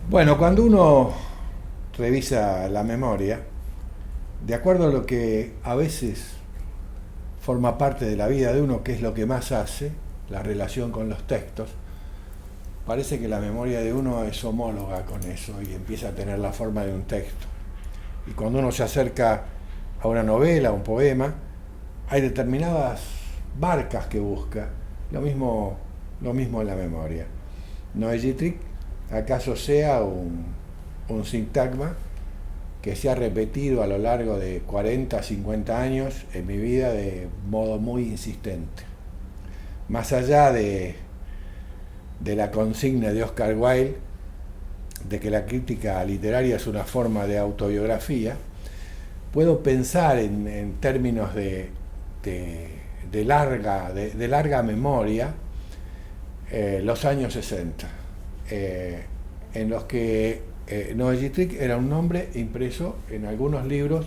Bueno, cuando uno revisa la memoria, de acuerdo a lo que a veces forma parte de la vida de uno, que es lo que más hace, la relación con los textos, parece que la memoria de uno es homóloga con eso y empieza a tener la forma de un texto. Y cuando uno se acerca a una novela, a un poema, hay determinadas marcas que busca. Lo mismo en la memoria. Noé Gittrick acaso sea un sintagma que se ha repetido a lo largo de 40, 50 años en mi vida de modo muy insistente. Más allá de la consigna de Oscar Wilde de que la crítica literaria es una forma de autobiografía, puedo pensar en términos de larga memoria los años 60, en los que Noé Gittrick era un nombre impreso en algunos libros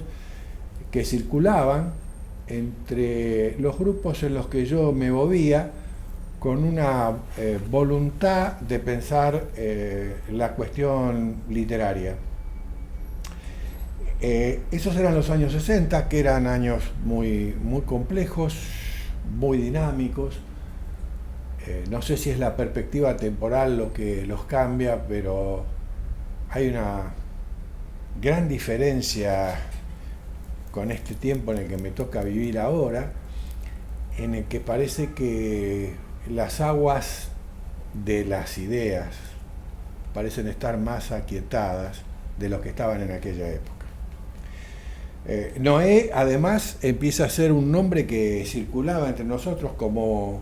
que circulaban entre los grupos en los que yo me movía con una voluntad de pensar la cuestión literaria. Esos eran los años 60, que eran años muy complejos, muy dinámicos. No sé si es la perspectiva temporal lo que los cambia, pero hay una gran diferencia con este tiempo en el que me toca vivir ahora, en el que parece que las aguas de las ideas parecen estar más aquietadas de lo que estaban en aquella época. Noé, además, empieza a ser un nombre que circulaba entre nosotros como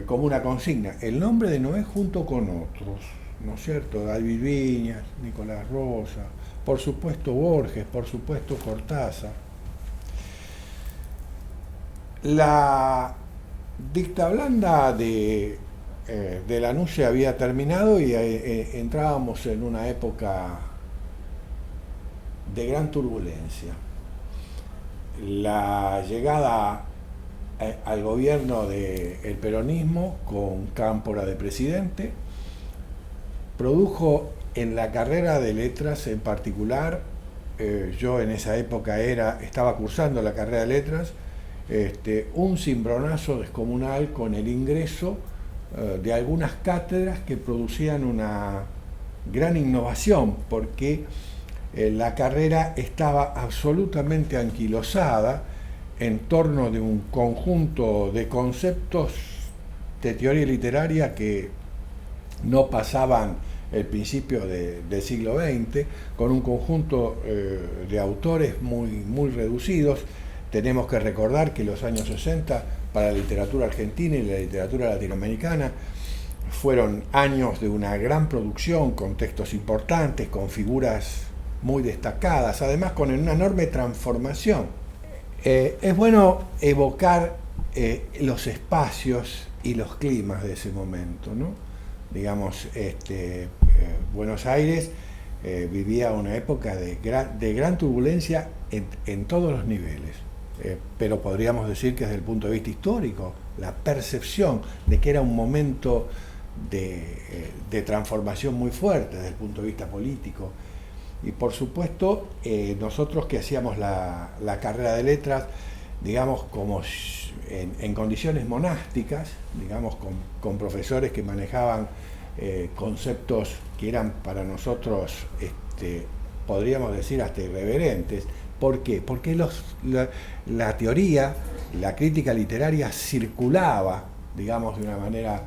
una consigna. El nombre de Noé junto con otros, ¿no es cierto? David Viñas, Nicolás Rosa, por supuesto Borges, por supuesto Cortázar. La dicta blanda de la Nuce había terminado y entrábamos en una época de gran turbulencia. La llegada al gobierno del peronismo con Cámpora de presidente produjo en la carrera de letras en particular, yo en esa época estaba cursando la carrera de letras, un cimbronazo descomunal con el ingreso de algunas cátedras que producían una gran innovación, porque la carrera estaba absolutamente anquilosada en torno de un conjunto de conceptos de teoría literaria que no pasaban el principio del siglo XX, con un conjunto de autores muy reducidos. Tenemos que recordar que los años 60 para la literatura argentina y la literatura latinoamericana fueron años de una gran producción, con textos importantes, con figuras muy destacadas, además con una enorme transformación. Es bueno evocar los espacios y los climas de ese momento, ¿no? Digamos, Buenos Aires vivía una época de gran turbulencia en todos los niveles, pero podríamos decir que desde el punto de vista histórico, la percepción de que era un momento de transformación muy fuerte desde el punto de vista político. Y por supuesto, nosotros que hacíamos la carrera de letras, digamos, como en condiciones monásticas, digamos, con profesores que manejaban conceptos que eran para nosotros, podríamos decir, hasta irreverentes. ¿Por qué? Porque la teoría, la crítica literaria circulaba, digamos, de una manera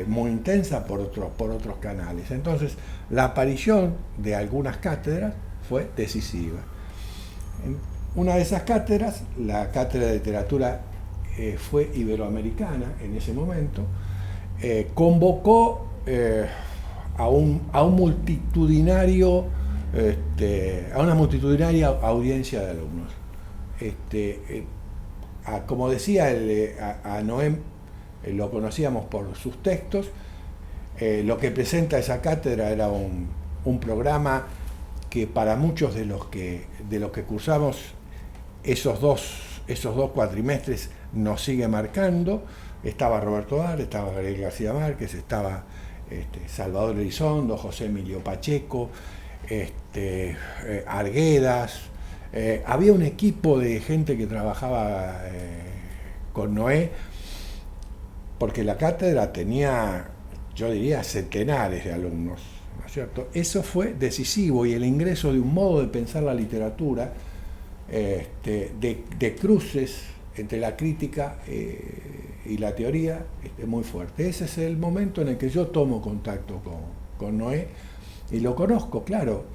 muy intensa por otros canales. Entonces, la aparición de algunas cátedras fue decisiva. Una de esas cátedras, la cátedra de literatura fue iberoamericana en ese momento, convocó a una multitudinaria audiencia de alumnos. Como decía a Noé, lo conocíamos por sus textos. Lo que presenta esa cátedra era un programa que para muchos de los que cursamos esos dos cuatrimestres nos sigue marcando. Estaba Roberto Dar, estaba Gabriel García Márquez, estaba Salvador Elizondo, José Emilio Pacheco, Arguedas. Había un equipo de gente que trabajaba con Noé, porque la cátedra tenía, yo diría, centenares de alumnos, ¿no es cierto? Eso fue decisivo, y el ingreso de un modo de pensar la literatura, de cruces entre la crítica y la teoría, muy fuerte. Ese es el momento en el que yo tomo contacto con Noé, y lo conozco, claro,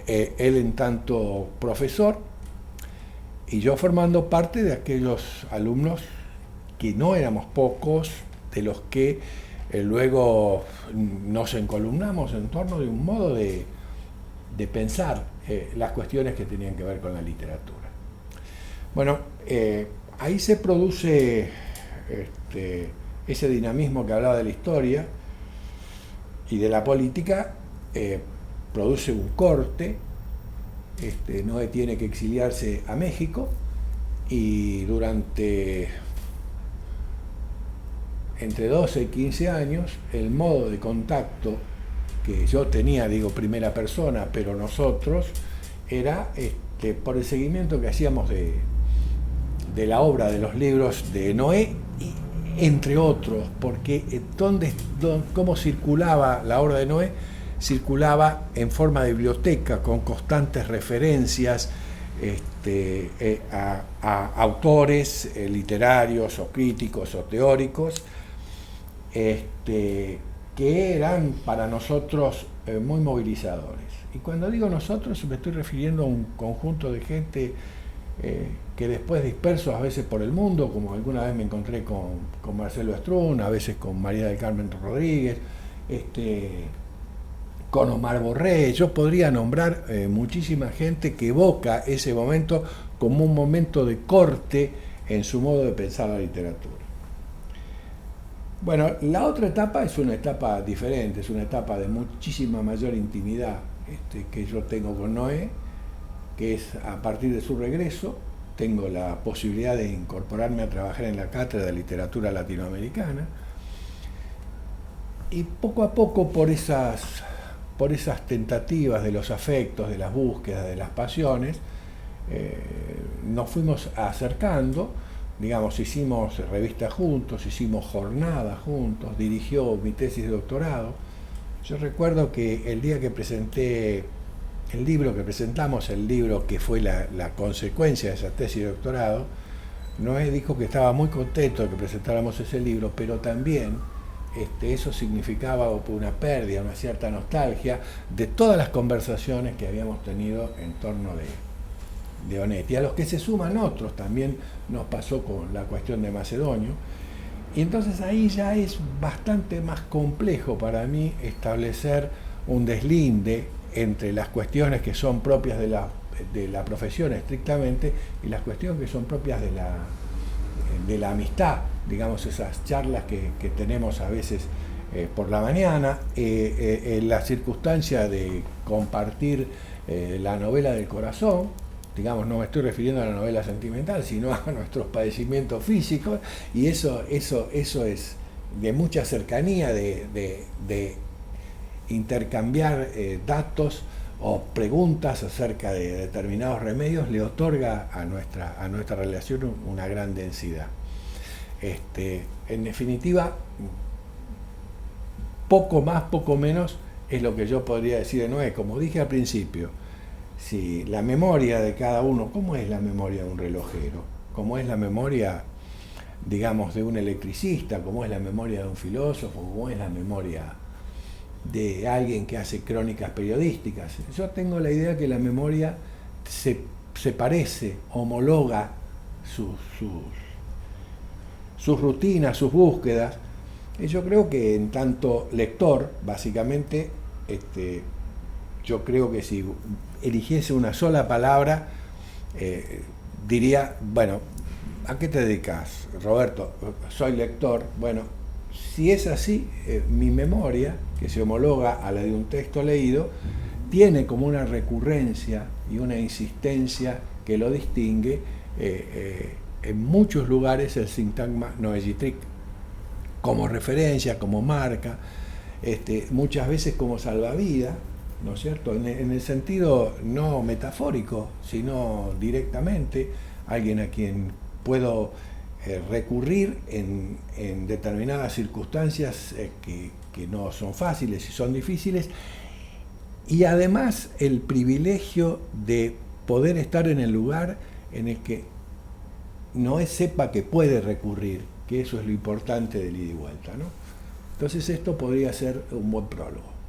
él en tanto profesor, y yo formando parte de aquellos alumnos que no éramos pocos, de los que luego nos encolumnamos en torno de un modo de pensar las cuestiones que tenían que ver con la literatura. Bueno, ahí se produce ese dinamismo que hablaba de la historia y de la política, produce un corte. Noé tiene que exiliarse a México, y durante entre 12 y 15 años el modo de contacto que yo tenía, digo primera persona, pero nosotros, era por el seguimiento que hacíamos de la obra, de los libros de Noé, y, entre otros, porque cómo circulaba la obra de Noé, circulaba en forma de biblioteca, con constantes referencias a autores literarios o críticos o teóricos, que eran para nosotros muy movilizadores. Y cuando digo nosotros, me estoy refiriendo a un conjunto de gente que después, dispersos a veces por el mundo, como alguna vez me encontré con Marcelo Estrún, a veces con María del Carmen Rodríguez, con Omar Borré. Yo podría nombrar muchísima gente que evoca ese momento como un momento de corte en su modo de pensar la literatura. Bueno, la otra etapa es una etapa diferente, es una etapa de muchísima mayor intimidad que yo tengo con Noé, que es a partir de su regreso. Tengo la posibilidad de incorporarme a trabajar en la Cátedra de Literatura Latinoamericana, y poco a poco, por esas tentativas de los afectos, de las búsquedas, de las pasiones, nos fuimos acercando. Digamos, hicimos revistas juntos, hicimos jornadas juntos, dirigió mi tesis de doctorado. Yo recuerdo que el día que presenté el libro el libro que fue la consecuencia de esa tesis de doctorado, Noé dijo que estaba muy contento de que presentáramos ese libro, pero también eso significaba una pérdida, una cierta nostalgia de todas las conversaciones que habíamos tenido en torno de Onetti, a los que se suman otros. También nos pasó con la cuestión de Macedonio, y entonces ahí ya es bastante más complejo para mí establecer un deslinde entre las cuestiones que son propias de la profesión estrictamente y las cuestiones que son propias de la amistad, digamos, esas charlas que tenemos a veces por la mañana, la circunstancia de compartir la novela del corazón. Digamos, no me estoy refiriendo a la novela sentimental, sino a nuestros padecimientos físicos, y eso es de mucha cercanía, de intercambiar datos o preguntas acerca de determinados remedios, le otorga a nuestra relación una gran densidad. En definitiva, poco más, poco menos es lo que yo podría decir de Noé. Como dije al principio, si la memoria de cada uno, ¿cómo es la memoria de un relojero? ¿Cómo es la memoria, digamos, de un electricista? ¿Cómo es la memoria de un filósofo? ¿Cómo es la memoria de alguien que hace crónicas periodísticas? Yo tengo la idea que la memoria se parece, homologa sus rutinas, sus búsquedas. Y yo creo que en tanto lector, básicamente, yo creo que si eligiese una sola palabra, diría, bueno, ¿a qué te dedicas, Roberto? Soy lector. Bueno, si es así, mi memoria, que se homologa a la de un texto leído, tiene como una recurrencia y una insistencia que lo distingue en muchos lugares el sintagma noegitric. como referencia, como marca, muchas veces como salvavidas, ¿no es cierto? En el sentido no metafórico, sino directamente, alguien a quien puedo recurrir en determinadas circunstancias que no son fáciles y son difíciles, y además el privilegio de poder estar en el lugar en el que Noé sepa que puede recurrir, que eso es lo importante del ida y vuelta, ¿no? Entonces esto podría ser un buen prólogo.